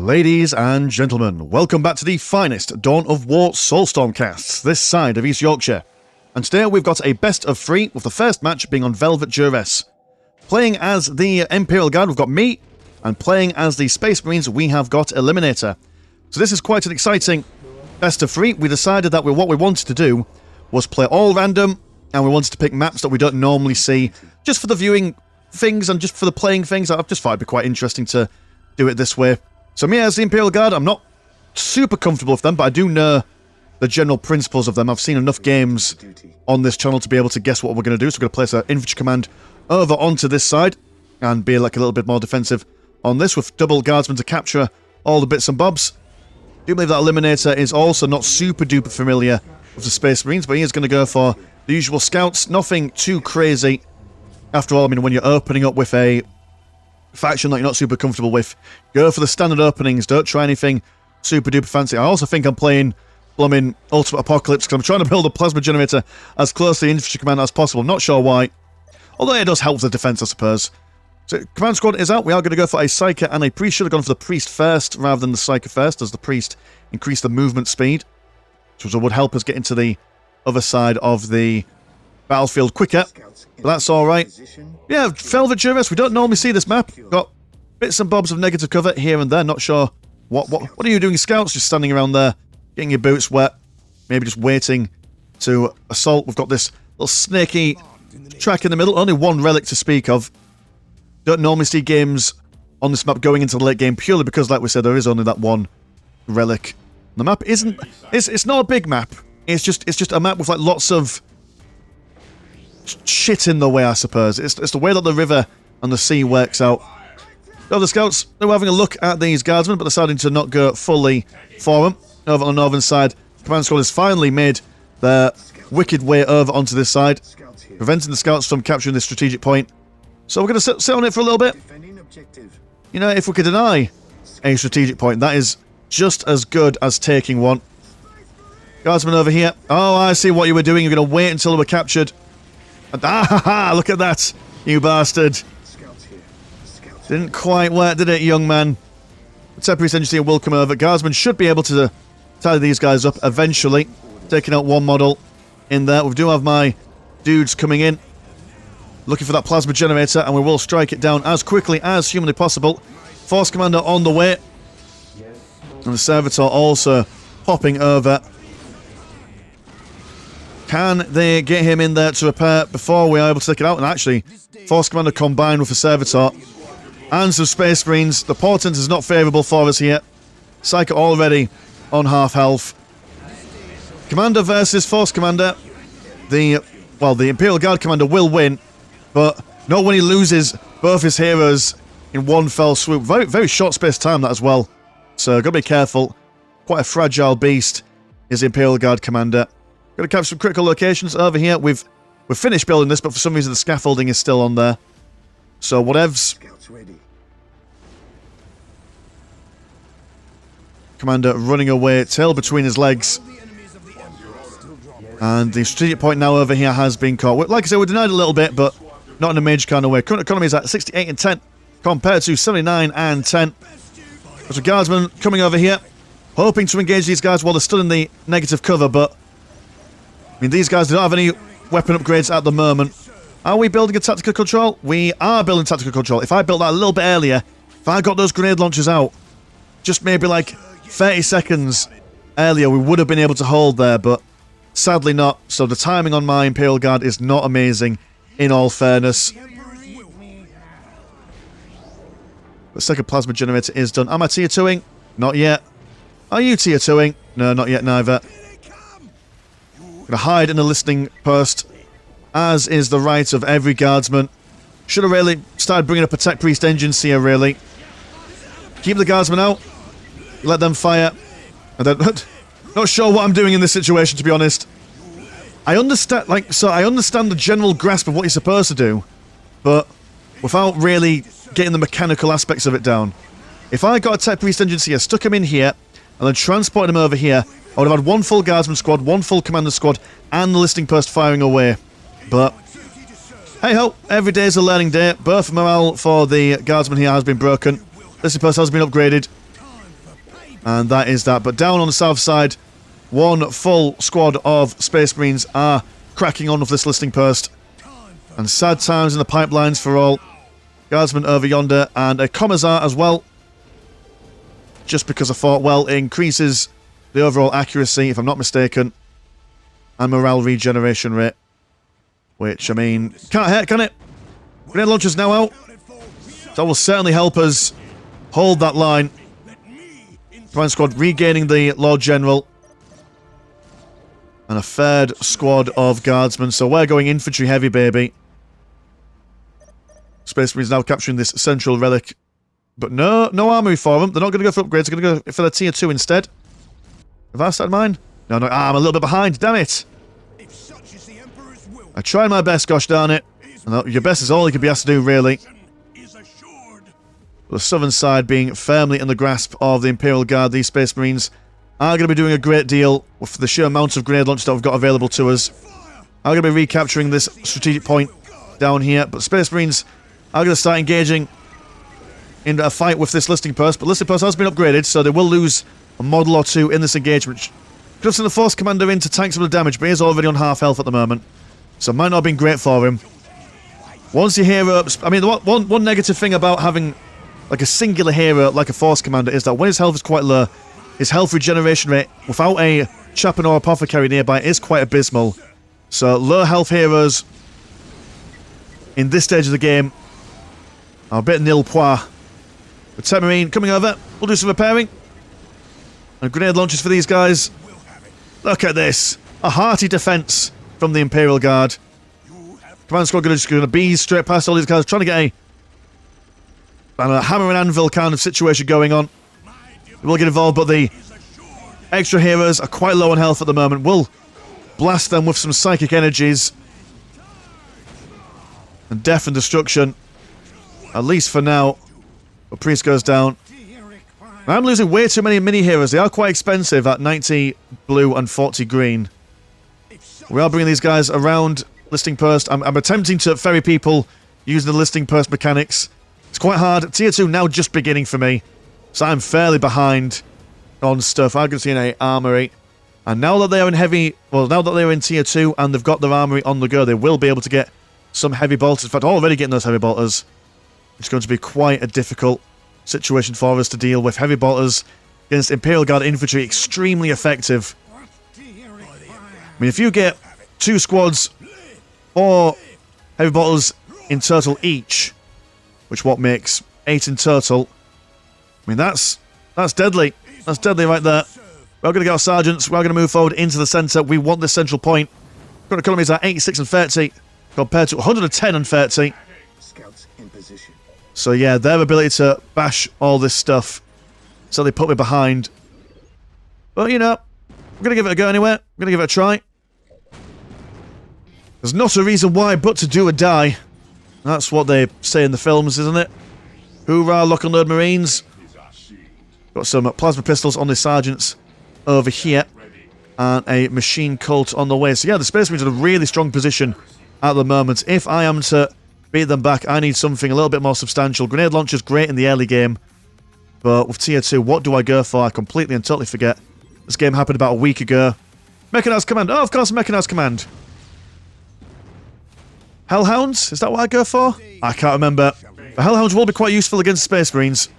Ladies and gentlemen, welcome back to the finest Dawn of War Soulstorm casts this side of East Yorkshire. And today we've got a best of 3, with the first match being on Velvet Duress. Playing as the Imperial Guard, we've got me, and playing as the Space Marines, we have got Elimn8or. So this is quite an exciting best of 3. We decided that what we wanted to do was play all random, and we wanted to pick maps that we don't normally see, just for the viewing things and just for the playing things. I just thought it'd be quite interesting to do it this way. So me as the Imperial Guard, I'm not super comfortable with them, but I do know the general principles of them. I've seen enough games on this channel to be able to guess what we're going to do. So we're going to place our infantry command over onto this side and be like a little bit more defensive on this with double guardsmen to capture all the bits and bobs. I do believe that Elimn8or is also not super duper familiar with the Space Marines, but he is going to go for the usual scouts. Nothing too crazy. After all, I mean, when you're opening up with a faction that you're not super comfortable with, go for the standard openings. Don't try anything super duper fancy. I also think I'm playing blooming Ultimate Apocalypse because I'm trying to build a plasma generator as close to the infantry command as possible. I'm not sure why. Although it does help with the defense, I suppose. So command squad is out. We are going to go for a Psyker and a Priest. Should have gone for the Priest first rather than the Psyker first, as the Priest increased the movement speed, which would help us get into the other side of the battlefield quicker. But that's alright. Yeah, Velvet Duress, we don't normally see this map. Got bits and bobs of negative cover here and there. Not sure what are you doing, scouts? Just standing around there, getting your boots wet, maybe just waiting to assault. We've got this little snaky track in the middle. Only one relic to speak of. Don't normally see games on this map going into the late game purely because, like we said, there is only that one relic. The map isn't. It's not a big map. It's just a map with like lots of shit in the way, I suppose. It's the way that the river and the sea works out. So the scouts, they were having a look at these guardsmen, but deciding to not go fully for them. Over on the northern side, command squad has finally made their wicked way over onto this side, preventing the scouts from capturing this strategic point. So we're going to sit on it for a little bit. You know, if we could deny a strategic point, that is just as good as taking one. Guardsmen over here. Oh, I see what you were doing. You're going to wait until they were captured. Ah, look at that, you bastard. Didn't quite work, did it, young man? The temporary agency will come over. Guardsmen should be able to tie these guys up eventually. Taking out one model in there. We do have my dudes coming in, looking for that plasma generator, and we will strike it down as quickly as humanly possible. Force Commander on the way. And the Servitor also popping over. Can they get him in there to repair before we are able to take it out? And actually, Force Commander combined with the Servitor and some Space Marines. The portent is not favourable for us here. Psyker already on half health. Commander versus Force Commander. The Imperial Guard Commander will win, but not when he loses both his heroes in one fell swoop. Very, very short space time, that as well. So, gotta be careful. Quite a fragile beast is the Imperial Guard Commander. Gonna capture some critical locations over here. We've finished building this, but for some reason the scaffolding is still on there. So whatevs. Commander running away, tail between his legs. And the strategic point now over here has been caught. Like I said, we're denied a little bit, but not in a major kind of way. Current economy is at 68 and 10 compared to 79 and 10. There's a guardsman coming over here, hoping to engage these guys while they're still in the negative cover, but I mean, these guys do not have any weapon upgrades at the moment. Are we building a tactical control? We are building tactical control. If I built that a little bit earlier, if I got those grenade launchers out, just maybe like 30 seconds earlier, we would have been able to hold there, but sadly not. So the timing on my Imperial Guard is not amazing, in all fairness. The second plasma generator is done. Am I tier 2ing? Not yet. Are you tier 2ing? No, not yet neither. Gonna hide in a listening post, as is the right of every guardsman. Should have really started bringing up a tech priest engines here, really. Keep the guardsmen out. Let them fire. And then, not sure what I'm doing in this situation, to be honest. I understand, I understand the general grasp of what you're supposed to do, but without really getting the mechanical aspects of it down. If I got a tech priest engines here, stuck him in here, and then transported him over here, I would have had one full guardsman squad, one full commander squad, and the listing post firing away. But hey-ho, every day is a learning day. Both morale for the guardsman here has been broken. Listing post has been upgraded. And that is that. But down on the south side, one full squad of Space Marines are cracking on with this listing post. And sad times in the pipelines for all. Guardsmen over yonder, and a Commissar as well. Just because I thought, well, it increases the overall accuracy, if I'm not mistaken, and morale regeneration rate. Which, I mean, can't hurt, can it? Grenade launcher's now out. That will certainly help us hold that line. Command squad regaining the Lord General. And a third squad of guardsmen. So we're going infantry heavy, baby. Space Marines now capturing this central relic. But no armory for them. They're not going to go for upgrades. They're going to go for the tier 2 instead. Have I started mine? No, I'm a little bit behind. Damn it. I tried my best, gosh darn it. Your best is all you could be asked to do, really. The southern side being firmly in the grasp of the Imperial Guard. These Space Marines are going to be doing a great deal with the sheer amount of grenade launch that we've got available to us. I'm going to be recapturing this strategic point down here. But Space Marines are going to start engaging in a fight with this listing post. But listing post has been upgraded, so they will lose a model or two in this engagement. Could have sent the Force Commander in to tank some of the damage, but he's already on half health at the moment. So it might not have been great for him. Once your hero... I mean, one negative thing about having like a singular hero like a Force Commander is that when his health is quite low, his health regeneration rate without a Chaplain or Apothecary nearby is quite abysmal. So low health heroes in this stage of the game are a bit nil pois. But Tet Marine coming over. We'll do some repairing. And grenade launchers for these guys. Look at this. A hearty defense from the Imperial Guard. Command squad just going to bees straight past all these guys, trying to get a hammer and anvil kind of situation going on. We'll get involved, but the extra heroes are quite low on health at the moment. We'll blast them with some psychic energies. And death and destruction. At least for now. But Priest goes down. I'm losing way too many mini-heroes. They are quite expensive at 90 blue and 40 green. We are bringing these guys around listing post. I'm attempting to ferry people using the listing post mechanics. It's quite hard. Tier 2 now just beginning for me. So I'm fairly behind on stuff. I'm going to see an armory. And now that they are in heavy... Well, now that they're in tier 2 and they've got their armory on the go, they will be able to get some heavy bolters. In fact, already getting those heavy bolters. It's going to be quite a difficult situation for us to deal with. Heavy bolters against Imperial Guard infantry, extremely effective. I mean, if you get 2 squads or heavy bolters in total each, which what makes 8 in total, I mean, that's deadly. That's deadly right there. We're going to get our sergeants. We're going to move forward into the centre. We want this central point. Current economies are 86 and 30 compared to 110 and 30. Scouts in position. So yeah, their ability to bash all this stuff. So they put me behind. But you know, we're going to give it a go anyway. We're going to give it a try. There's not a reason why but to do or die. That's what they say in the films, isn't it? Hoorah, lock and load Marines. Got some plasma pistols on the sergeants over here. And a machine cult on the way. So yeah, the Space Marines are in a really strong position at the moment. If I am to beat them back, I need something a little bit more substantial. Grenade launcher's great in the early game. But with tier 2, what do I go for? I completely and totally forget. This game happened about a week ago. Mechanized Command. Oh, of course, Mechanized Command. Hellhounds? Is that what I go for? I can't remember. The Hellhounds will be quite useful against Space Marines.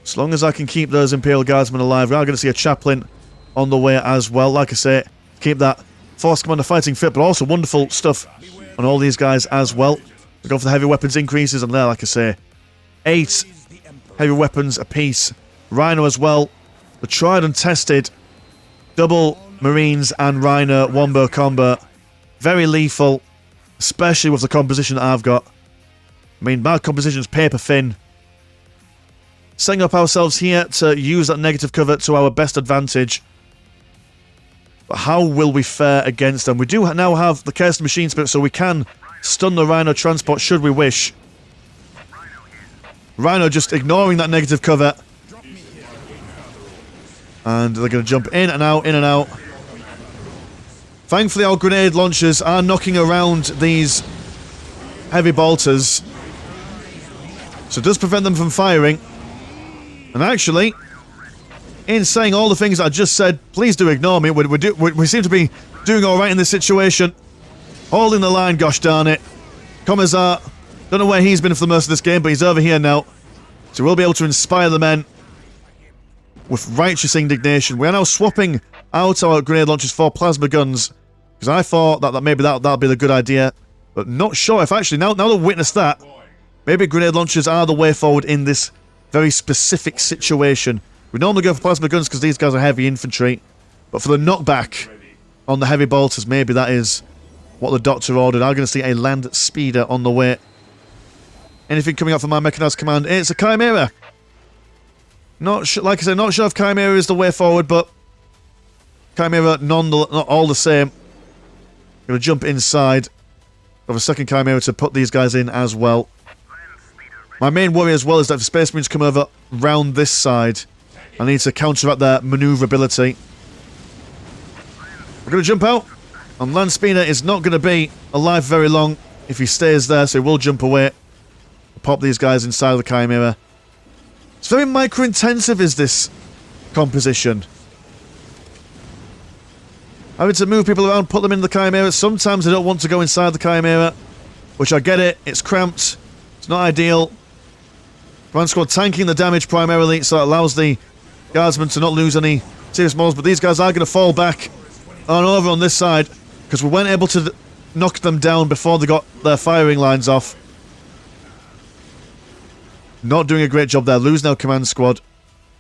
As long as I can keep those Imperial Guardsmen alive. We are going to see a Chaplain on the way as well. Like I say, keep that Force Commander fighting fit, but also wonderful stuff on all these guys as well. We go for the heavy weapons increases, and there, like I say, 8 heavy weapons apiece. Rhino as well. The tried and tested double Marines and Rhino wombo combo. Very lethal, especially with the composition that I've got. I mean, my composition is paper thin. Setting up ourselves here to use that negative cover to our best advantage. But how will we fare against them? We do now have the Cursed Machine Spirit, so we can stun the Rhino transport should we wish. Rhino just ignoring that negative cover. And they're going to jump in and out, in and out. Thankfully, our grenade launchers are knocking around these heavy bolters. So it does prevent them from firing. And actually, in saying all the things I just said, please do ignore me. We seem to be doing alright in this situation. Holding the line, gosh darn it. Commissar, don't know where he's been for the most of this game, but he's over here now. So we'll be able to inspire the men with righteous indignation. We are now swapping out our grenade launchers for plasma guns, because I thought that maybe that'll be the good idea, but not sure if actually, now that I've witnessed that, maybe grenade launchers are the way forward in this very specific situation. We normally go for plasma guns because these guys are heavy infantry, but for the knockback on the heavy bolters, maybe that is what the doctor ordered. I'm going to see a land speeder on the way. Anything coming up from my mechanized command? It's a Chimera. Not sure, like I said, not sure if Chimera is the way forward, but Chimera not all the same. Gonna jump inside of a second Chimera to put these guys in as well. My main worry as well is that if Space Marines come over round this side, I need to counteract their maneuverability. We're gonna jump out, and Land Speeder is not gonna be alive very long if he stays there, so he will jump away. Pop these guys inside of the Chimera. It's very micro-intensive, is this composition. Having to move people around, put them in the Chimera. Sometimes they don't want to go inside the Chimera, which I get it. It's cramped. It's not ideal. Command Squad tanking the damage primarily, so it allows the Guardsmen to not lose any serious models. But these guys are going to fall back on over on this side, because we weren't able to knock them down before they got their firing lines off. Not doing a great job there. Losing our Command Squad.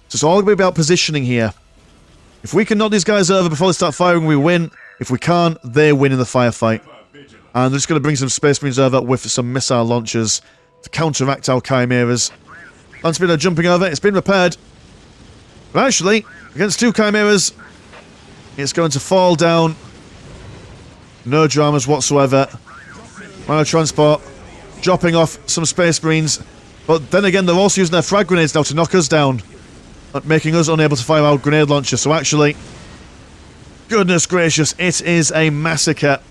So it's all going to be about positioning here. If we can knock these guys over before they start firing, we win. If we can't, they win in the firefight. And they're just going to bring some Space Marines over with some missile launchers to counteract our Chimeras. Land Speeder jumping over. It's been repaired. But actually, against two Chimeras, it's going to fall down. No dramas whatsoever. Rhino Transport dropping off some Space Marines. But then again, they're also using their frag grenades now to knock us down, making us unable to fire our grenade launcher. So actually, goodness gracious, it is a massacre.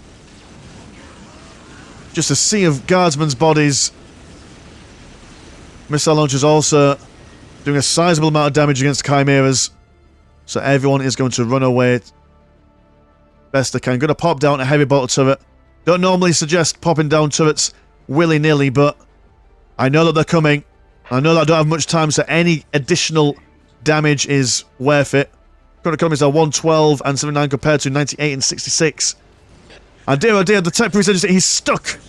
Just a sea of guardsmen's bodies. Missile launchers also doing a sizable amount of damage against Chimeras. So everyone is going to run away best they can. Going to pop down a heavy bolter turret. Don't normally suggest popping down turrets willy-nilly, but I know that they're coming. I know that I don't have much time, so any additional damage is worth it. Current economies are 112 and 79 compared to 98 and 66. Oh dear, the tech priest, he's stuck.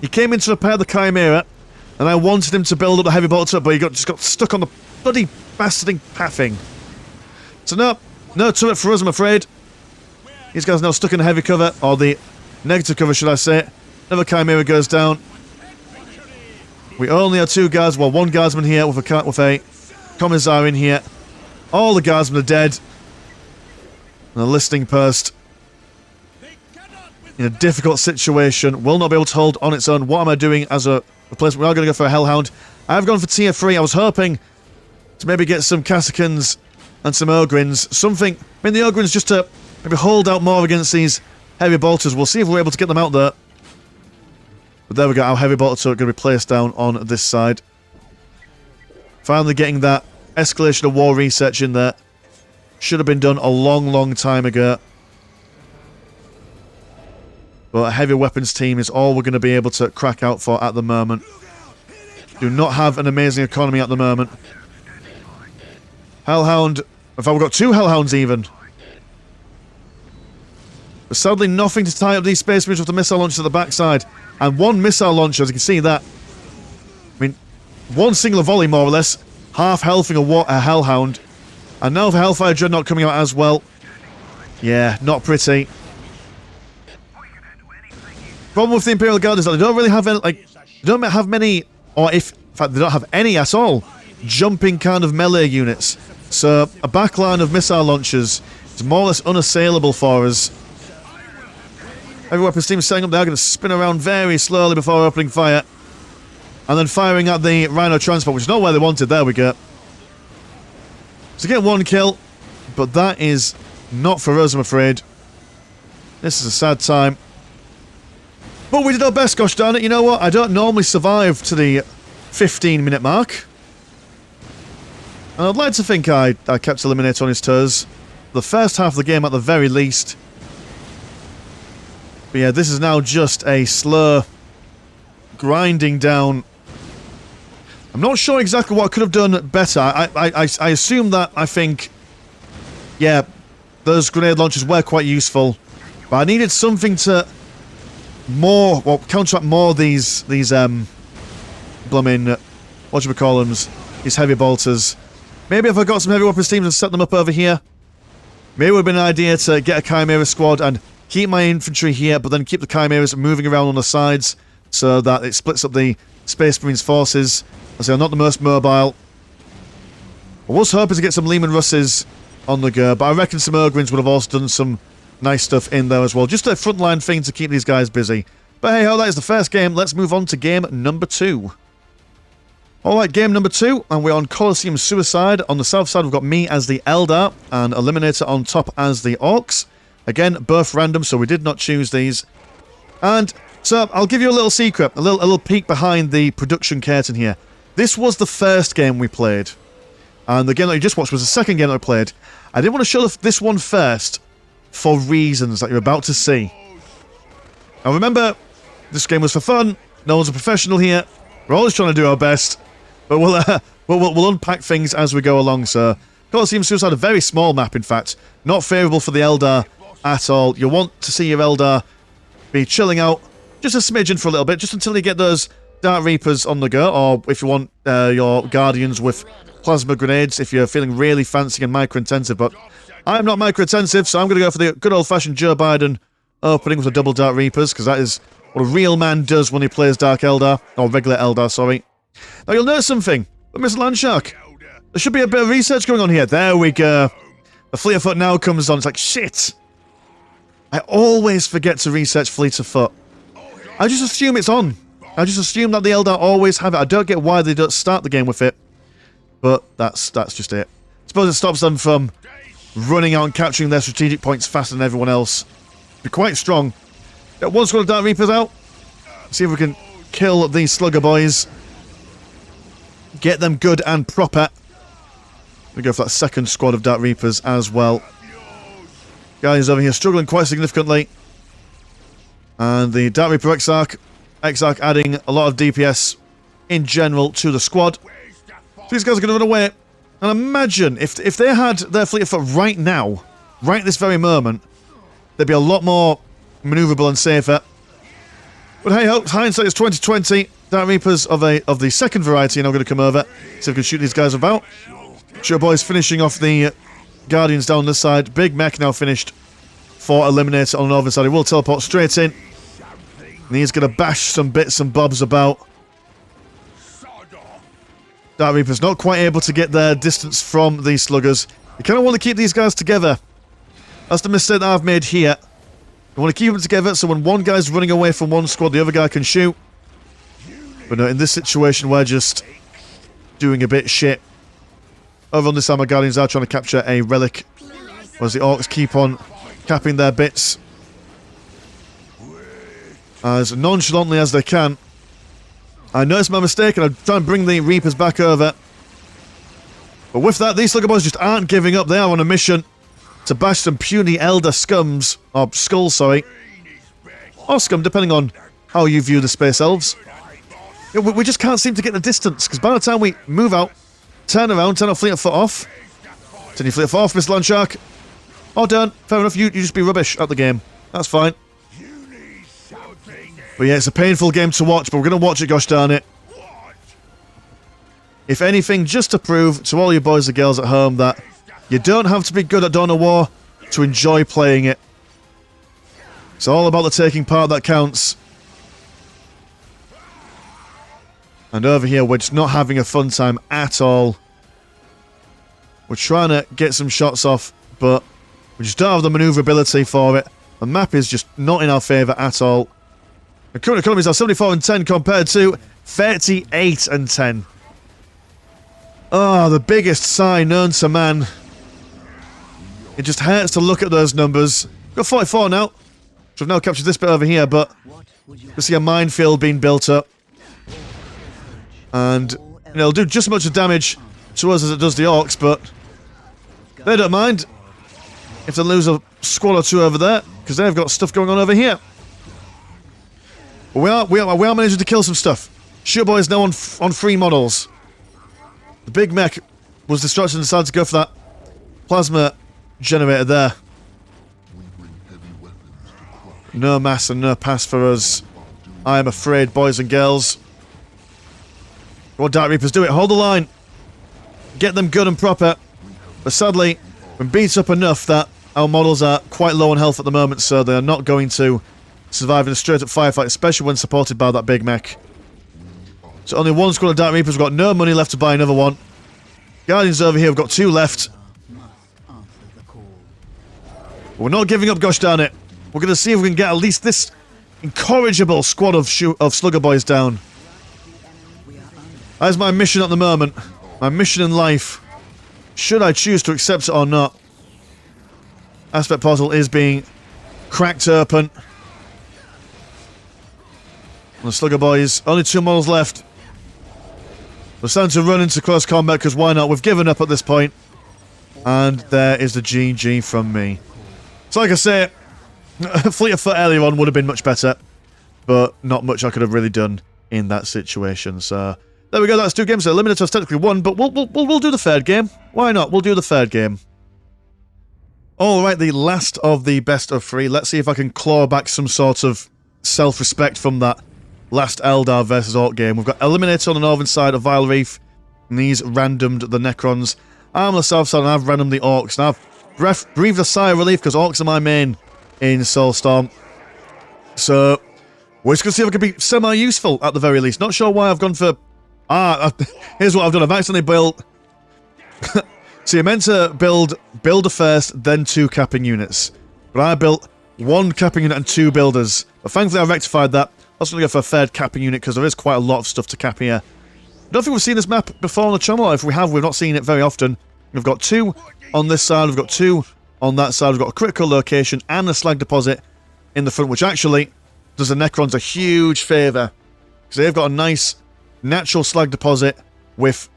He came in to repair the Chimera, and I wanted him to build up the heavy bolter, but he just got stuck on the bloody bastarding pathing. So no turret for us, I'm afraid. These guys are now stuck in the heavy cover, or the negative cover, should I say. Another Chimera goes down. We only have two guards, well, one guardsman here with a commissar in here. All the guardsmen are dead. And a listing post in a difficult situation. Will not be able to hold on its own. What am I doing as a replacement? We are going to go for a Hellhound. I've gone for tier 3. I was hoping to maybe get some Cassicans and some Ogrins. Something, I mean, the Ogrins just to maybe hold out more against these heavy bolters. We'll see if we're able to get them out there. But there we go, our heavy bolter turret going to be placed down on this side. Finally getting that escalation of war research in there. Should have been done a long time ago. But a heavy weapons team is all we're going to be able to crack out for at the moment. Do not have an amazing economy at the moment. Hellhound. In fact, we've got two Hellhounds even. But sadly, nothing to tie up these Space Marines with the missile launcher at the backside. And one missile launcher, as you can see that. I mean, one single volley, more or less. Half healthing a Hellhound. And now for Hellfire Dreadnought coming out as well. Yeah, not pretty. Problem with the Imperial Guard is that they don't really have any, they don't have many, or in fact, they don't have any at all, jumping kind of melee units. So, a backline of missile launchers is more or less unassailable for us. Heavy weapons team setting up, they're going to spin around very slowly before opening fire. And then firing at the Rhino Transport, which is not where they wanted. There we go. So get one kill, but that is not for us, I'm afraid. This is a sad time. But we did our best, gosh darn it. You know what? I don't normally survive to the 15-minute mark. And I'd like to think I kept Elimn8or on his toes. The first half of the game at the very least. But yeah, this is now just a slow grinding down. I'm not sure exactly what I could have done better. I assume that I think, yeah, those grenade launchers were quite useful. But I needed something to counteract more these blooming, whatchamacallums, these heavy bolters. Maybe if I got some heavy weapons teams and set them up over here, maybe it would have been an idea to get a Chimera squad and keep my infantry here, but then keep the Chimeras moving around on the sides so that it splits up the Space Marines forces, as they are not the most mobile. I was hoping to get some Leman Russes on the go, but I reckon some Ogrins would have also done some nice stuff in there as well. Just a frontline thing to keep these guys busy. But hey ho, that is the first game. Let's move on to game number 2. Alright, game number 2, and we're on Colosseum Suicide. On the south side, we've got me as the Eldar, and Elimn8or on top as the Orcs. Again, both random, so we did not choose these. And so, I'll give you a little secret, a little peek behind the production curtain here. This was the first game we played. And the game that you just watched was the second game that I played. I didn't want to show this one first, for reasons that you're about to see. Now remember, this game was for fun, no one's a professional here, we're always trying to do our best. But we'll unpack things as we go along, so... Colosseum Suicide, a very small map, in fact. Not favourable for the Eldar at all. You want to see your Eldar be chilling out just a smidgen for a little bit, just until you get those Dark Reapers on the go, or if you want your Guardians with plasma grenades, if you're feeling really fancy and micro-intensive, but I'm not micro-intensive, so I'm going to go for the good old-fashioned Joe Biden opening with the double Dark Reapers, because that is what a real man does when he plays Dark Eldar, or regular Eldar, sorry. Now you'll notice something, but Mr. Landshark, there should be a bit of research going on here. There we go. The Fleet of Foot now comes on. It's like, shit. I always forget to research Fleet of Foot. I just assume it's on. I just assume that the Eldar always have it. I don't get why they don't start the game with it. But that's just it. I suppose it stops them from running out and capturing their strategic points faster than everyone else. Be quite strong. Get one squad of Dark Reapers out. See if we can kill these slugger boys. Get them good and proper. We go for that second squad of Dark Reapers as well. Guys over here struggling quite significantly. And the Dark Reaper Exarch adding a lot of DPS in general to the squad. So these guys are going to run away. And imagine if they had their Fleet of Foot right now, right this very moment, they'd be a lot more maneuverable and safer. But hey ho, hindsight is 2020. Dark Reapers of the second variety are now going to come over. See if we can shoot these guys about. Sure boys finishing off the Guardians down this side. Big mech now finished for Elimn8or on the northern side. He will teleport straight in. And he's going to bash some bits and bobs about. Dark Reaper's not quite able to get their distance from these sluggers. You kind of want to keep these guys together. That's the mistake that I've made here. You want to keep them together so when one guy's running away from one squad, the other guy can shoot. But no, in this situation, we're just doing a bit shit. Over on this side, my Guardians are trying to capture a relic. Whereas the Orcs keep on capping their bits as nonchalantly as they can. I noticed my mistake and I'm trying to bring the Reapers back over. But with that, these slugger boys just aren't giving up. They are on a mission to bash some puny Elder scums. Or skulls, sorry. Or scum, depending on how you view the Space Elves. We just can't seem to get the distance, because by the time we move out, turn around, turn our Fleet of Foot off. Turn your Fleet of Foot off, Mr. Landshark. Oh, don't. Fair enough, you just be rubbish at the game. That's fine. But yeah, it's a painful game to watch, but we're going to watch it, gosh darn it. If anything, just to prove to all you boys and girls at home that you don't have to be good at Dawn of War to enjoy playing it. It's all about the taking part that counts. And over here, we're just not having a fun time at all. We're trying to get some shots off, but we just don't have the maneuverability for it. The map is just not in our favour at all. The current economies are 74 and 10 compared to 38 and 10. Oh, the biggest sigh known to man. It just hurts to look at those numbers. We've got 44 now. So we've now captured this bit over here, but we see a minefield being built up. And, you know, it'll do just as much damage to us as it does the Orcs, but they don't mind if they lose a squad or two over there, because they've got stuff going on over here. But we are managing to kill some stuff. Shooter is now on free models. The big mech was distracted and decided to go for that plasma generator there. No mass and no pass for us, I am afraid, boys and girls. Go on, Dark Reapers, do it. Hold the line. Get them good and proper. But sadly, we're beat up enough that our models are quite low on health at the moment, so they are not going to survive in a straight-up firefight, especially when supported by that big mech. So only one squad of Dark Reapers. We've got no money left to buy another one. Guardians over here, we've got 2 left. But we're not giving up, gosh darn it. We're going to see if we can get at least this incorrigible squad of Slugger Boys down. That is my mission at the moment. My mission in life. Should I choose to accept it or not? Aspect Portal is being cracked open. And the Slugger Boys, only 2 models left. We're starting to run into close combat, because why not? We've given up at this point. And there is the GG from me. So like I say, Fleet of Foot earlier on would have been much better, but not much I could have really done in that situation. So there we go. That's 2 games. Elimn8or's technically 1, but we'll do the 3rd game. Why not? We'll do the 3rd game. All right, the last of the best of 3. Let's see if I can claw back some sort of self-respect from that last Eldar versus Orc game. We've got Elimn8or on the northern side of Vile Reef, and he's randomed the Necrons. I'm on the south side, and I've randomed the Orcs. Now I've breathed a sigh of relief, because Orcs are my main in Soulstorm. So we're just going to see if I can be semi-useful at the very least. Not sure why I've gone for... here's what I've done. I've accidentally built... So you're meant to builder first, then 2 capping units. But I built 1 capping unit and 2 builders. But thankfully I rectified that. I was going to go for a 3rd capping unit, because there is quite a lot of stuff to cap here. I don't think we've seen this map before on the channel. If we have, we've not seen it very often. We've got 2 on this side, we've got 2 on that side. We've got a critical location and a slag deposit in the front, which actually does the Necrons a huge favour, because they've got a nice natural slag deposit with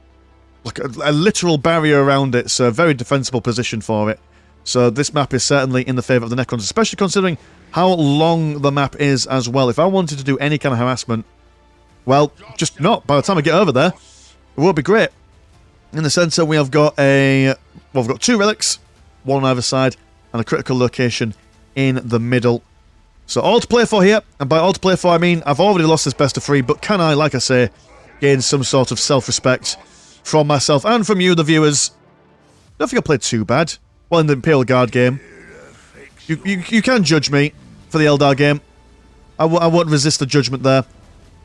like a literal barrier around it, so a very defensible position for it. So this map is certainly in the favour of the Necrons, especially considering how long the map is as well. If I wanted to do any kind of harassment, well, just not. By the time I get over there, it would be great. In the centre, we have got we've got 2 relics, 1 on either side, and a critical location in the middle. So all to play for here, and by all to play for I mean I've already lost this best of 3, but can I, like I say, gain some sort of self-respect from myself and from you, the viewers? I don't think I played too bad. Well, in the Imperial Guard game. You can judge me for the Eldar game. I won't resist the judgment there.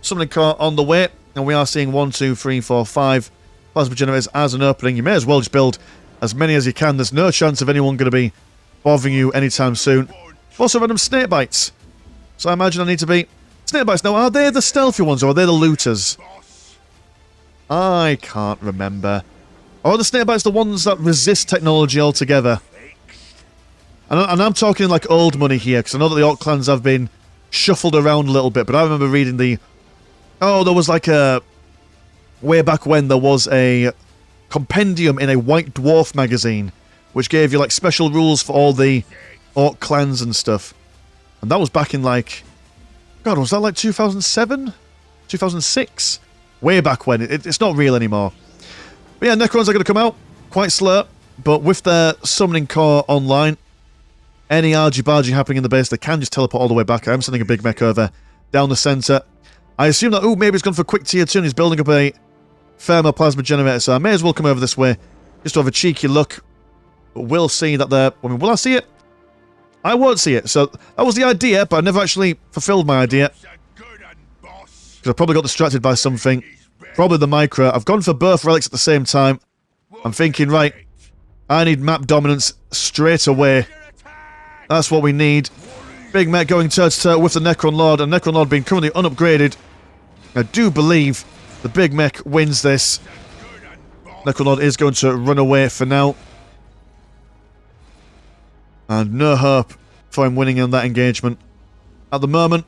Summoning core on the way, and we are seeing 1, 2, 3, 4, 5 plasma generators as an opening. You may as well just build as many as you can. There's no chance of anyone going to be bothering you anytime soon. Also random snake bites. So I imagine I need to be... Snake bites, now are they the stealthy ones or are they the looters? I can't remember. Or are the snake bites the ones that resist technology altogether? And I'm talking like old money here, because I know that the Orc clans have been shuffled around a little bit, but I remember reading the... Oh, there was like a... Way back when there was a compendium in a White Dwarf magazine, which gave you like special rules for all the Orc clans and stuff. And that was back in like... God, was that like 2007? 2006? Way back when. It's not real anymore. But yeah, Necrons are going to come out quite slow, but with their summoning core online, any argy-bargy happening in the base, they can just teleport all the way back. I'm sending a big mech over down the centre. I assume that, maybe he's gone for a quick tier 2 and he's building up a thermal plasma generator, so I may as well come over this way just to have a cheeky look. But we'll see that there... I mean, will I see it? I won't see it. So that was the idea, but I never actually fulfilled my idea. Because I probably got distracted by something. Probably the micro. I've gone for both relics at the same time. I'm thinking, right, I need map dominance straight away. That's what we need. Big mech going toe-to-toe with the Necron Lord, and Necron Lord being currently unupgraded. I do believe the big mech wins this. Necron Lord is going to run away for now. And no hope for him winning in that engagement. At the moment,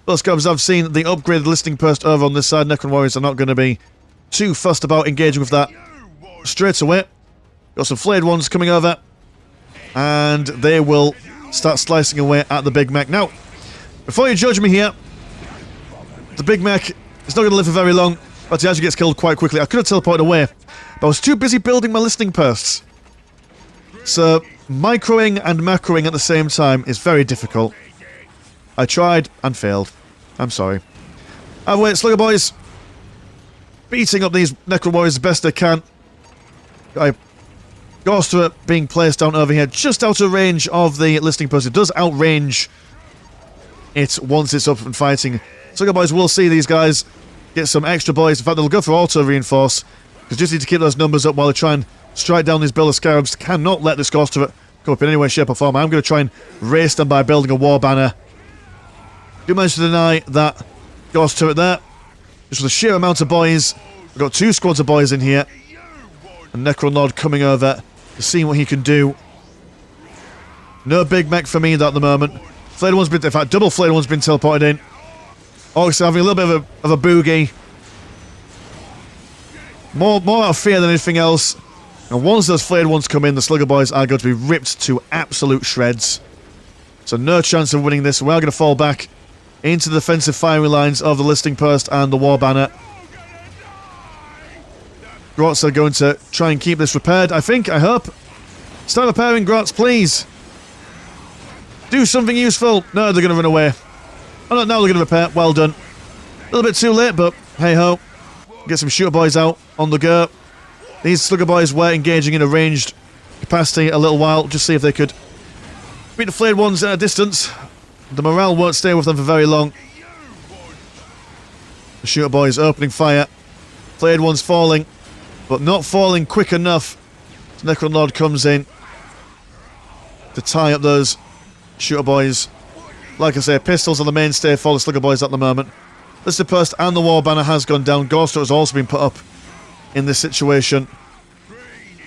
those guys I've seen the upgraded listing post over on this side. Necron Warriors are not going to be too fussed about engaging with that straight away. Got some flayed ones coming over. And they will start slicing away at the big mech. Now, before you judge me here, the big mech is not going to live for very long, but he actually gets killed quite quickly. I could have teleported away, but I was too busy building my listening posts. So, microing and macroing at the same time is very difficult. I tried and failed. I'm sorry. Either way, Slugger Boys beating up these Necron Warriors the best they can. Ghost turret being placed down over here, just out of range of the listening post. It does outrange it once it's up and fighting. Slugger Boys will see these guys get some extra boys. In fact, they'll go for auto reinforce, because just need to keep those numbers up while they try and strike down these Bill of Scarabs. Cannot let this Ghost turret go up in any way, shape or form. I'm going to try and race them by building a war banner. Do manage to deny that Ghost turret there. Just for the sheer amount of boys. We've got 2 squads of boys in here. And Necron Lord coming over to see what he can do. No big mech for me at the moment. Flayed one's been, in fact, double flayed one's been teleported in. Orcs having a little bit of a boogie. More out of fear than anything else. And once those flayed ones come in, the Slugger Boys are going to be ripped to absolute shreds. So no chance of winning this. We are going to fall back into the defensive firing lines of the listing post and the war banner. Grots are going to try and keep this repaired, I think, I hope. Start repairing, Grots, please. Do something useful. No, they're going to run away. Oh no, now they're going to repair. Well done. A little bit too late, but hey-ho. Get some shooter boys out on the go. These Slugger Boys were engaging in a ranged capacity a little while, just see if they could beat the flayed ones at a distance. The morale won't stay with them for very long. The shooter boys opening fire. Flayed ones falling, but not falling quick enough. So Necron Lord comes in to tie up those shooter boys. Like I say, pistols are the mainstay for the Slugger Boys at the moment. Listed post and the war banner has gone down. Ghost turret has also been put up in this situation.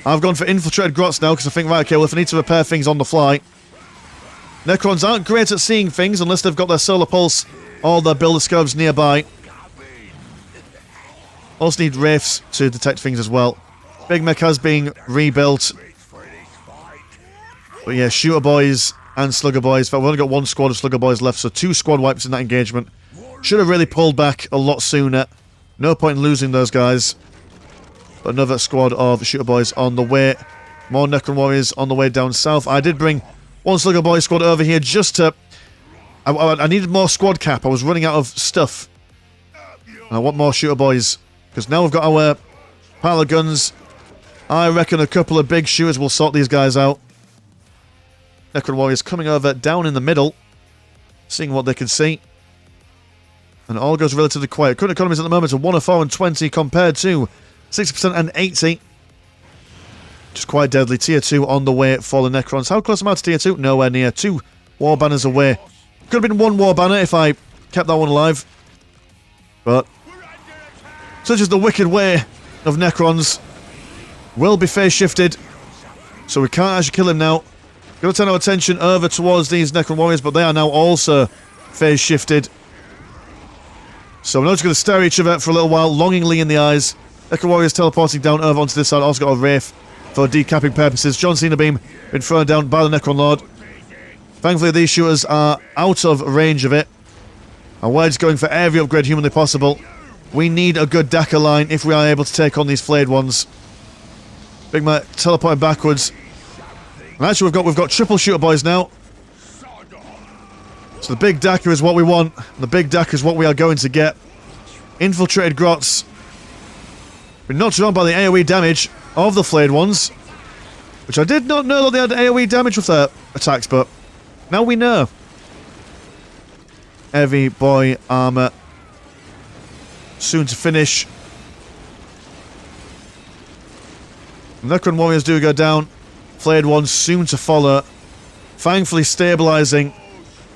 I've gone for infiltrated Grots now because I think, right, okay, well, if I need to repair things on the fly. Necrons aren't great at seeing things unless they've got their solar pulse or their builder scopes nearby. Also need wraiths to detect things as well. Big mech has been rebuilt. But yeah, shooter boys and slugger boys. In fact, we've only got 1 squad of slugger boys left, so 2 squad wipes in that engagement. Should have really pulled back a lot sooner. No point in losing those guys. But another squad of shooter boys on the way. More Necron Warriors on the way down south. I did bring 1 slugger boy squad over here just to... I needed more squad cap. I was running out of stuff. And I want more shooter boys. Because now we've got our pile of guns. I reckon a couple of big shooters will sort these guys out. Necron Warriors coming over down in the middle. Seeing what they can see. And all goes relatively quiet. Current economies at the moment are 104 and 20 compared to 60% and 80. Just quite deadly. Tier 2 on the way for the Necrons. How close am I to Tier 2? Nowhere near. 2 war banners away. Could have been 1 war banner if I kept that one alive. But such is the wicked way of Necrons. Will be phase shifted. So we can't actually kill him now. Going to turn our attention over towards these Necron Warriors, but they are now also phase shifted. So we're not just going to stare at each other for a little while, longingly in the eyes. Necron Warriors teleporting down over onto this side. Also got a Wraith for decapping purposes. John Cena Beam been thrown down by the Necron Lord. Thankfully, these shooters are out of range of it. And we're just going for every upgrade humanly possible. We need a good Dakar line if we are able to take on these flayed ones. Big Mac teleporting backwards. And actually, we've got triple shooter boys now. So the big Dakar is what we want. The big Dakar is what we are going to get. Infiltrated Grots. Been knocked around by the AoE damage of the flayed ones. Which I did not know that they had AoE damage with their attacks, but now we know. Heavy boy armor. Soon to finish. Necron Warriors do go down. Flayed ones soon to follow. Thankfully stabilizing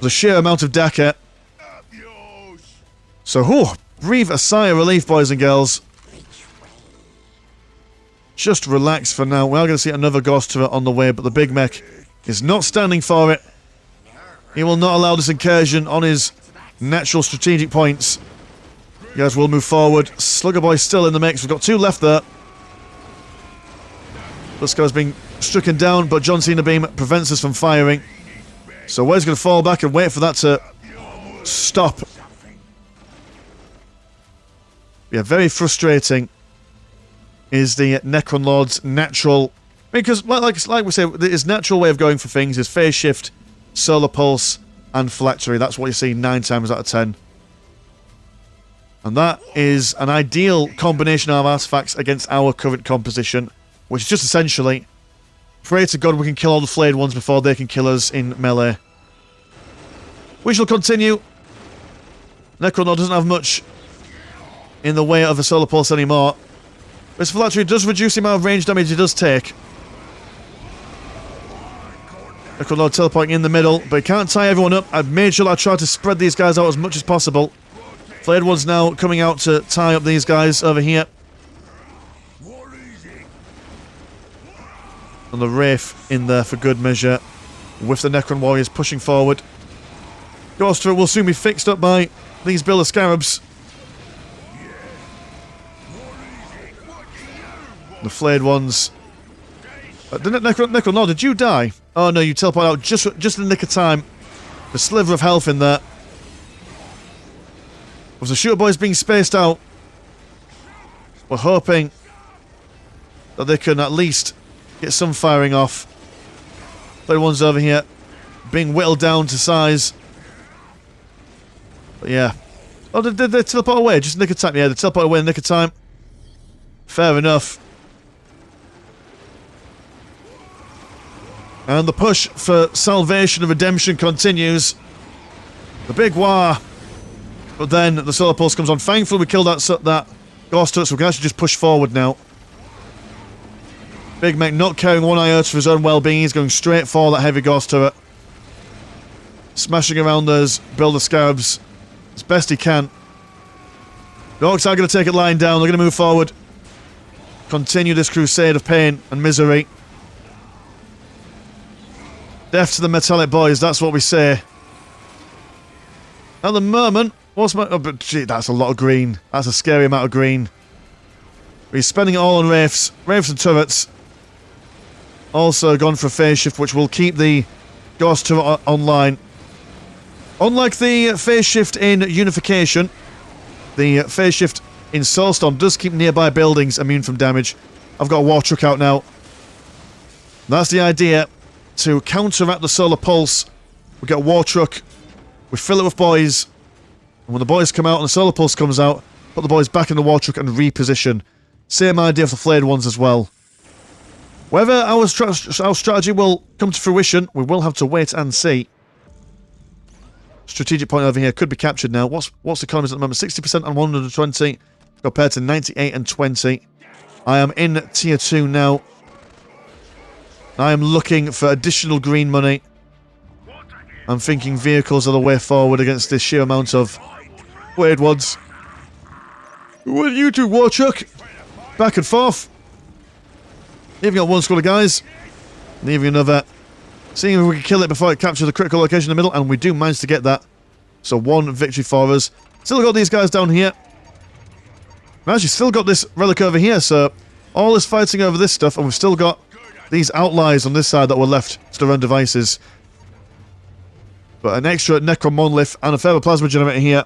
the sheer amount of Dakar. So, breathe a sigh of relief, boys and girls. Just relax for now. We are going to see another Ghost turret on the way, but the big mech is not standing for it. He will not allow this incursion on his natural strategic points. You guys will move forward. Slugger Boy still in the mix. We've got 2 left there. The Scarab's being stricken down, but John Cena Beam prevents us from firing. So we're just going to fall back and wait for that to stop. Yeah, very frustrating is the Necron Lord's natural... Because, like we say, his natural way of going for things is Phase Shift, Solar Pulse, and Phylactery. That's what you see 9 times out of 10. And that is an ideal combination of artifacts against our current composition, which is just essentially, pray to God we can kill all the flayed ones before they can kill us in melee. We shall continue. Necron Lord doesn't have much in the way of a Solar Pulse anymore. This Phylactery does reduce the amount of range damage he does take. Necron Lord teleporting in the middle, but he can't tie everyone up. I've made sure I try to spread these guys out as much as possible. Flayed one's now coming out to tie up these guys over here. And the Wraith in there for good measure, with the Necron Warriors pushing forward. Ghost Turret will soon be fixed up by these Builder Scarabs. The flayed ones. Necron Lord, did you die? Oh no, you teleport out just in the nick of time. The sliver of health in there. With the shooter boys being spaced out, we're hoping that they can at least get some firing off. Flayed ones over here being whittled down to size. But yeah. Oh, did they teleport away? Just in the nick of time? Yeah, they teleport away in the nick of time. Fair enough. And the push for salvation and redemption continues. The big war. But then the Solar Pulse comes on. Thankfully we killed that Ghost Turret, so we can actually just push forward now. Big Mech not caring one iota for his own well-being. He's going straight for that heavy Ghost Turret. Smashing around those Builder Scarabs as best he can. The Orcs are going to take it lying down. They're going to move forward. Continue this crusade of pain and misery. Death to the metallic boys, that's what we say. At the moment, what's my... Oh, but gee, that's a lot of green. That's a scary amount of green. He's spending it all on Wraiths. Wraiths and turrets. Also gone for a Phase Shift, which will keep the Ghost Turret online. Unlike the Phase Shift in Unification, the Phase Shift in Soulstorm does keep nearby buildings immune from damage. I've got a War Truck out now. That's the idea. To counteract the Solar Pulse, we get a War Truck, we fill it with boys, and when the boys come out and the Solar Pulse comes out, put the boys back in the War Truck and reposition. Same idea for the flayed ones as well. Whether our strategy will come to fruition, we will have to wait and see. Strategic point over here could be captured now. What's the economies at the moment? 60% on 120 compared to 98 and 20. I am in tier 2 now. I am looking for additional green money. I'm thinking vehicles are the way forward against this sheer amount of weird ones. What do you do, War Truck? Back and forth. Leaving out one squad of guys. Leaving another. Seeing if we can kill it before it captures the critical location in the middle, and we do manage to get that. So 1 victory for us. Still got these guys down here. We've actually still got this relic over here, so all this fighting over this stuff, and we've still got these outliers on this side that were left to their own devices. But an extra Necron Monolith and a further Plasma Generator here.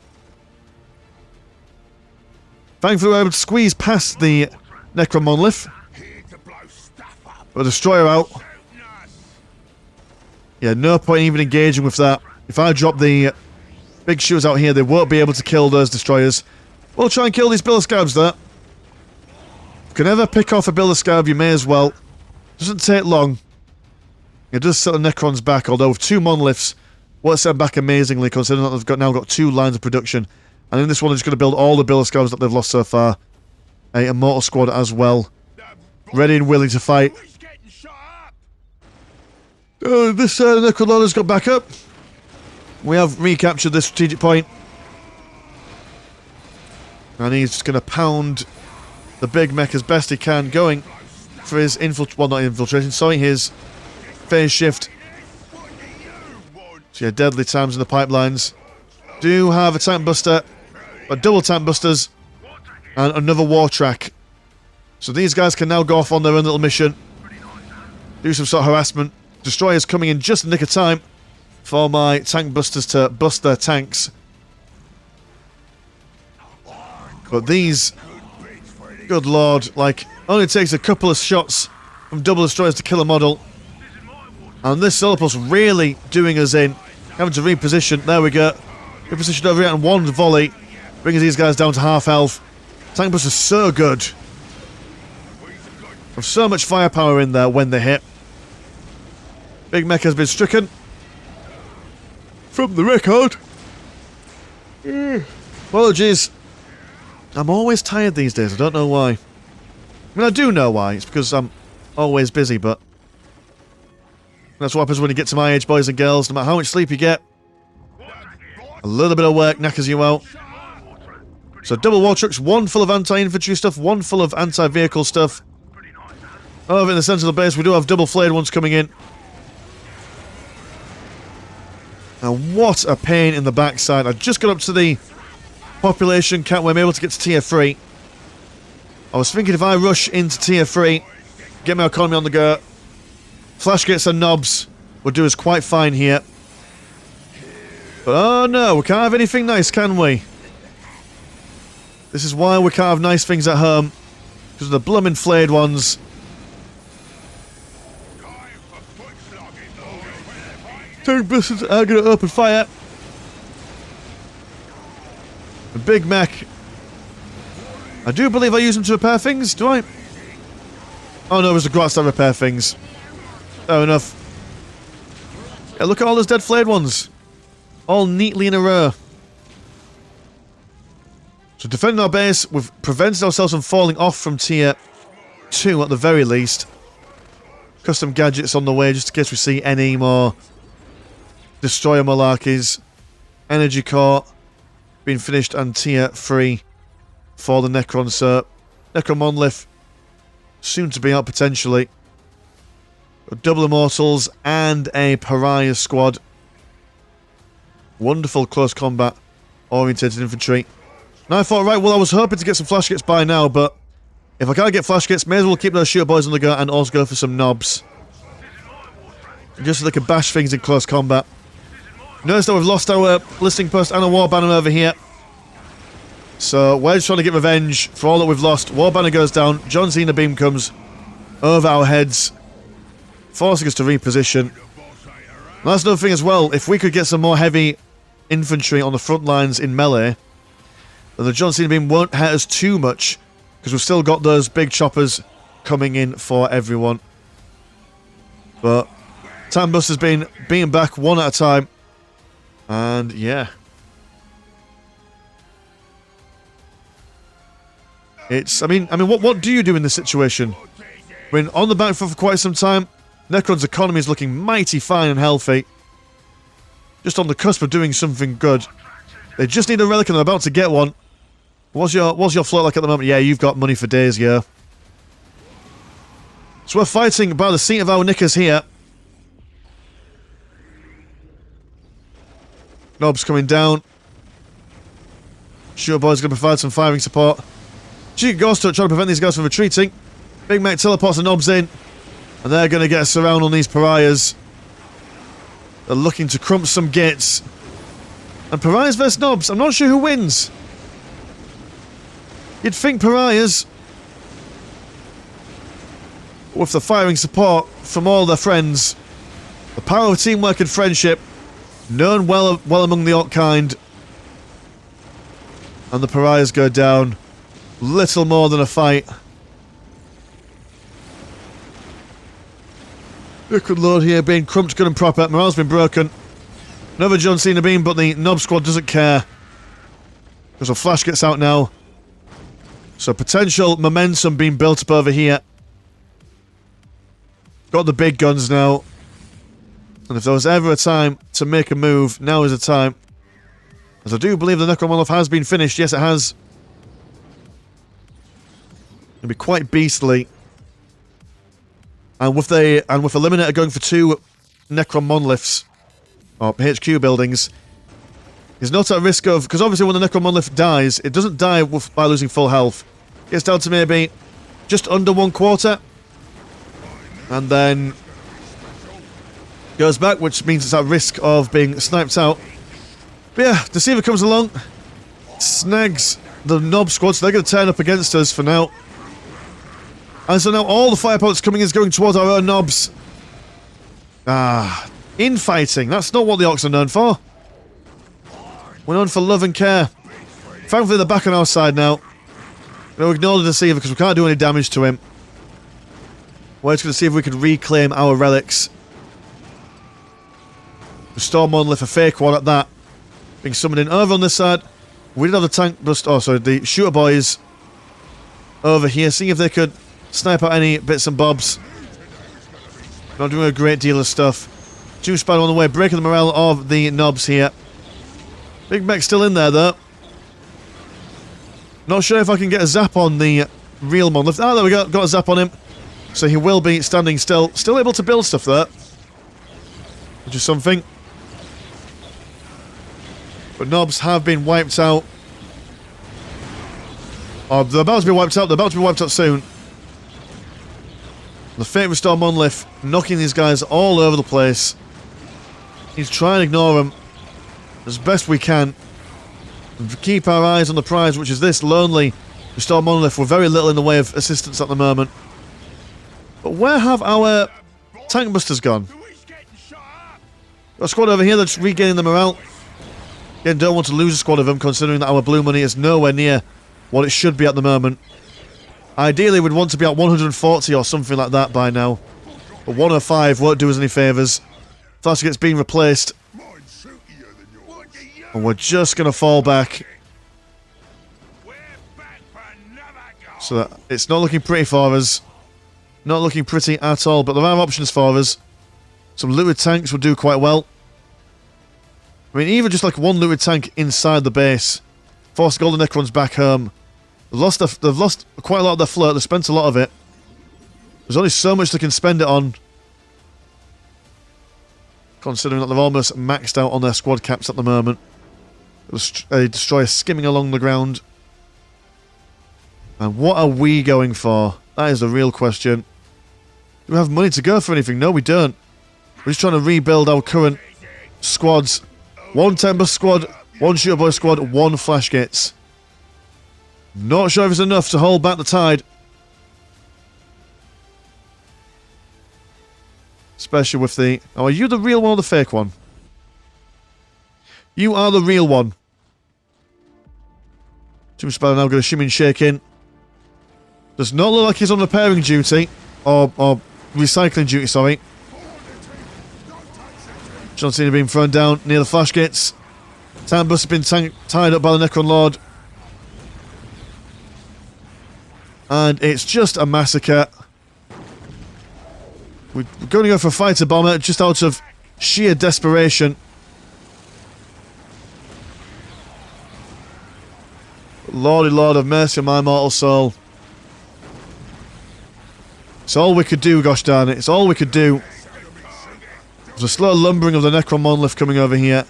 Thankfully we were able to squeeze past the Necron Monolith. But Destroyer out. Yeah, no point even engaging with that. If I drop the big shooters out here, they won't be able to kill those Destroyers. We'll try and kill these Builder Scarabs there. If you can ever pick off a Builder Scarab, you may as well. Doesn't take long. It does set the Necrons back, although with 2 monoliths, won't set them back amazingly, considering that they've now got 2 lines of production. And in this one, they're just going to build all the Builder Scarabs that they've lost so far. A Immortal Squad as well. Ready and willing to fight. This Necron Lord has got back up. We have recaptured this strategic point. And he's just going to pound the big mech as best he can, going for his his Phase Shift. So yeah, deadly times in the pipelines. Do have a Tank Buster, but double Tank Busters, and another War Track. So these guys can now go off on their own little mission. do some sort of harassment. Destroyers coming in just in the nick of time for my tank busters to bust their tanks. But these, good lord, like, only takes a couple of shots from double destroyers to kill a model. And this solar pulse really doing us in. Having to reposition. There we go. Repositioned over here, and one volley brings these guys down to half health. Tank busters so good. Have so much firepower in there when they hit. Big mech has been stricken. From the record. Apologies. I'm always tired these days. I don't know why. I mean, I do know why. It's because I'm always busy, but that's what happens when you get to my age, boys and girls. No matter how much sleep you get, a little bit of work knackers you out. So double war trucks, one full of anti-infantry stuff, one full of anti-vehicle stuff. Over in the centre of the base, we do have double flayed ones coming in. And what a pain in the backside. I just got up to the population count where I'm able to get to tier 3. I was thinking if I rush into tier 3, get my economy on the go, flash gates and knobs would do us quite fine here. But oh no, we can't have anything nice, can we? This is why we can't have nice things at home. Because of the blooming flayed ones. Tank busters are going to open fire. The big mech. I do believe I use them to repair things, do I? Oh no, it was the grass that repair things. Fair enough. Yeah, look at all those dead flayed ones. All neatly in a row. So defending our base, we've prevented ourselves from falling off from tier 2 at the very least. Custom gadgets on the way just in case we see any more destroyer malarkeys. Energy core being finished, and tier 3 for the Necron, so Necron Monolith soon to be out potentially. Double Immortals and a Pariah squad. Wonderful close combat orientated infantry. Now I thought, right, well I was hoping to get some flash gates by now, but if I can't get flash gates, may as well keep those shooter boys on the go and also go for some knobs. Just so they can bash things in close combat. Notice that we've lost our listening post and a war banner over here. So we're just trying to get revenge for all that we've lost. War banner goes down, John Cena beam comes over our heads, forcing us to reposition. And that's another thing as well, if we could get some more heavy infantry on the front lines in melee, then the John Cena beam won't hurt us too much, because we've still got those big choppers coming in for everyone. But Tank Buster's been beaten back one at a time. And yeah. It's, I mean, what do you do in this situation? When on the back foot for quite some time, Necron's economy is looking mighty fine and healthy. Just on the cusp of doing something good. They just need a relic and they're about to get one. What's your float like at the moment? Yeah, you've got money for days, yeah. So we're fighting by the seat of our knickers here. Knobs coming down. Shooter boy's going to provide some firing support. Chica Ghost trying to prevent these guys from retreating. Big Mech teleports the knobs in. And they're going to get a surround on these pariahs. They're looking to crump some gates. And pariahs versus knobs. I'm not sure who wins. You'd think pariahs, with the firing support from all their friends, the power of teamwork and friendship, known well among the orc kind, and the pariahs go down. Little more than a fight. Good lord here, being crumped good and proper. Morale's been broken. Another John Cena beam, but the knob squad doesn't care. Because a flash gets out now. So potential momentum being built up over here. Got the big guns now. And if there was ever a time to make a move, now is the time. As I do believe the Necron Monolith has been finished. Yes, it has. It'll be quite beastly. And with Elimn8or going for 2 Necron Monoliths, or HQ buildings, he's not at risk of... Because obviously when the Necron Monolith dies, it doesn't die by losing full health. It gets down to maybe just under 1/4. And then Goes back, which means it's at risk of being sniped out. But yeah, Deceiver comes along, snags the Nob squad, so they're going to turn up against us for now. And so now all the firepower that's coming is going towards our own Nobs. Infighting. That's not what the Orcs are known for. We're known for love and care. Thankfully, they're back on our side now. We'll ignore the Deceiver because we can't do any damage to him. We're just going to see if we can reclaim our relics. The Storm Monolith, a fake one at that. Being summoned in over on this side. We did have the tank bust. Oh, sorry, the shooter boys over here. Seeing if they could snipe out any bits and bobs. Not doing a great deal of stuff. Doom Spider on the way, breaking the morale of the Nobs here. Big Mech still in there, though. Not sure if I can get a zap on the real Monolith. Ah, there we go. Got a zap on him. So he will be standing still. Still able to build stuff there. Which is something. But Nobs have been wiped out. Oh, they're about to be wiped out. They're about to be wiped out soon. The Fate Restore Monolith knocking these guys all over the place. He's trying to ignore them as best we can. And keep our eyes on the prize, which is this lonely Restore Monolith with very little in the way of assistance at the moment. But where have our tank busters gone? Got a squad over here that's regaining the morale. Again, don't want to lose a squad of them, considering that our blue money is nowhere near what it should be at the moment. Ideally, we'd want to be at 140 or something like that by now. But 105 won't do us any favours. Flash gets being replaced. And we're just going to fall back. So that it's not looking pretty for us. Not looking pretty at all, but there are options for us. Some looted tanks would do quite well. I mean, even just like one looted tank inside the base. Force Golden Necrons back home. They've lost quite a lot of their float. They've spent a lot of it. There's only so much they can spend it on. Considering that they've almost maxed out on their squad caps at the moment. A destroyer skimming along the ground. And what are we going for? That is the real question. Do we have money to go for anything? No, we don't. We're just trying to rebuild our current squads. One Timber squad, one Shooter Boy squad, one Flash Gates. Not sure if it's enough to hold back the tide. Especially with the... Oh, are you the real one or the fake one? You are the real one. Doom Spider now going to shimmy and shake in. Does not look like he's on repairing duty. Or recycling duty, sorry. John Cena being thrown down near the Flash Gates. Tank Bus has been tied up by the Necron Lord. And it's just a massacre. We're going to go for a fighter bomber just out of sheer desperation. Lordy Lord of mercy on my mortal soul. It's all we could do, gosh darn it. It's all we could do. There's a slow lumbering of the Necron Monolith coming over here.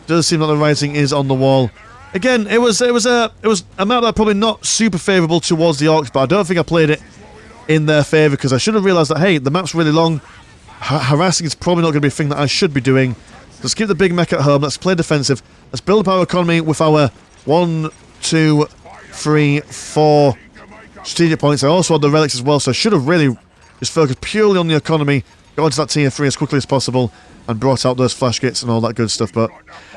Does seem like the writing is on the wall. Again, it was a map that probably not super favourable towards the Orcs, but I don't think I played it in their favour because I should have realised that, hey, the map's really long. Harassing is probably not going to be a thing that I should be doing. Let's keep the big mech at home. Let's play defensive. Let's build up our economy with our 1, 2, 3, 4 strategic points. I also had the relics as well, so I should have really just focused purely on the economy, got into that tier 3 as quickly as possible, and brought out those flash kits and all that good stuff. But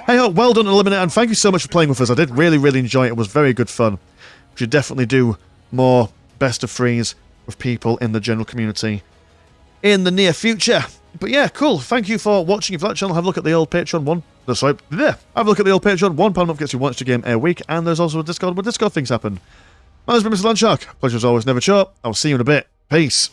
hey, well done, Elimn8or, and thank you so much for playing with us. I did really, really enjoy it. It was very good fun. We should definitely do more best of threes with people in the general community in the near future. But yeah, cool. Thank you for watching. If you like the channel, have a look at the old Patreon one. No, sorry, there. Have a look at the old Patreon. £1 a month gets you one extra game a week, and there's also a Discord where Discord things happen. My name's been Mr. Landshark. Pleasure as always, never short. I'll see you in a bit. Peace.